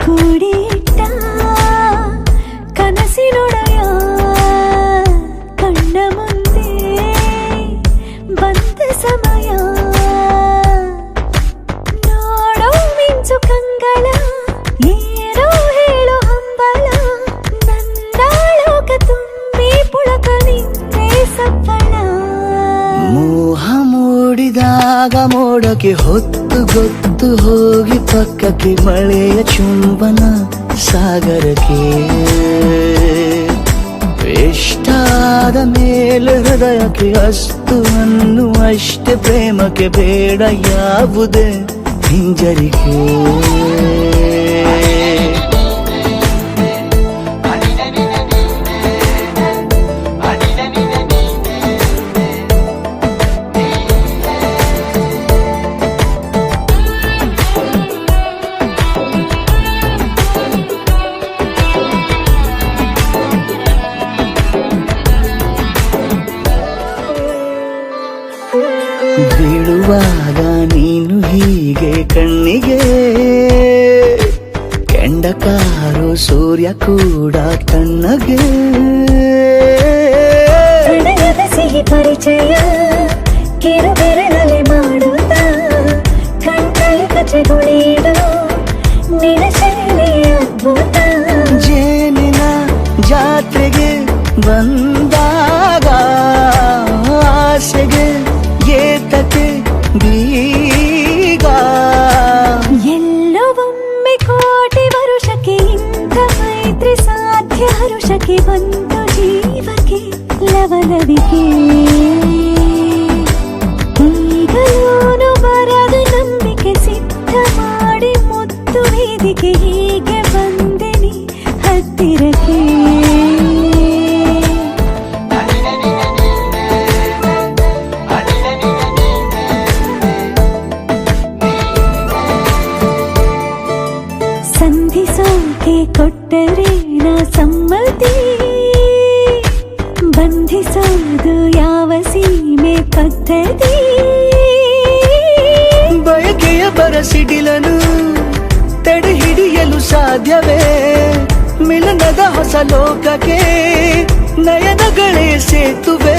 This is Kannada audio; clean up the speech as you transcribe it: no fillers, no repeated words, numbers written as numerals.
ಕೂಡಿಟ್ಟ ಕನಸಿನೊಡೆಯ ಕಣ್ಣ ಮುಂದೆ ಬಂದ ಸಮಯ ನೋಡೋ ಮಿಂಚು ಕಂಗಳ ಏನೋ ಹೇಳೋ ಹಂಬಲ ನನ್ನ ಲೋಕ ತುಂಬಿ ಪುಳಕ ನಿಂದೆ ಸಪ್ಪಳ ಮೋಹ ಮೂಡಿದಾಗ ಮೋಡಕ್ಕೆ ಹೊತ್ತು ಗೊತ್ತು ಹೋಗಿ ಪಕ್ಕಕ್ಕೆ ಮಳೆಯ ಚುಂಬನ ಸಾಗರಕ್ಕೆ ಇಷ್ಟಾದ ಮೇಲೆ ಹೃದಯಕ್ಕೆ ಅಸ್ತು ಅನ್ನುವಷ್ಟೇ ಪ್ರೇಮಕ್ಕೆ ಬೇಡ ಯಾವುದೇ ಹಿಂಜರಿಕೆ ಬೀಳುವಾಗ ನೀನು ಹೀಗೆ ಕಣ್ಣಿಗೆ ಕೆಂಡಕಾರೋ ಸೂರ್ಯ ಕೂಡ ತಣ್ಣಗೆ ಹೃದಯದ ಸಿಹಿ ಪರಿಚಯ ಕಿರು ಬೆರಳಲ್ಲಿ ಮಾಡುತ್ತ ಕಣ್ಕೈ ಕಚಗುಳಿಡು ನಿನ ಶೈಲಿ ಅದ್ಭುತ ಜೇನಿನ ಜಾತ್ರೆಗೆ ಬಂದಾಗ ಆಸೆಗೆ ಏತಕ್ಕೆ ಬೀಗ ಎಲ್ಲೋ ಒಮ್ಮೆ ಕೋಟಿ ವರುಷಕ್ಕೆ ಇಂಥ ಮೈತ್ರಿ ಸಾಧ್ಯ ಹರುಷಕ್ಕೆ ಬಂತು ಜೀವಕ್ಕೆ ಲವಲವಿಕೆ ಈಗಲೂನು ಬರದ ನಂಬಿಕೆ ಸಿದ್ಧ ಮಾಡಿ ಮುತ್ತು ವೇದಿಕೆ ಹೀಗೆ ಬಂದೆನಿ ಹತ್ತಿರಕ್ಕೆ ಸಂಧಿಸೋಕೆ ಕೊಟ್ಟರೆ ನಾ ಸಮ್ಮತಿ ಬಂಧಿಸೋದು ಯಾವ ಸೀಮೆ ಪದ್ಧತಿ ಬಯಕೆಯ ಬರಸಿಡಿಲನು ತಡೆ ಹಿಡಿಯಲು ಸಾಧ್ಯವೇ ಮಿಲನದ ಹೊಸ ಲೋಕಕ್ಕೆ ನಯನಗಳೇ ಸೇತುವೆ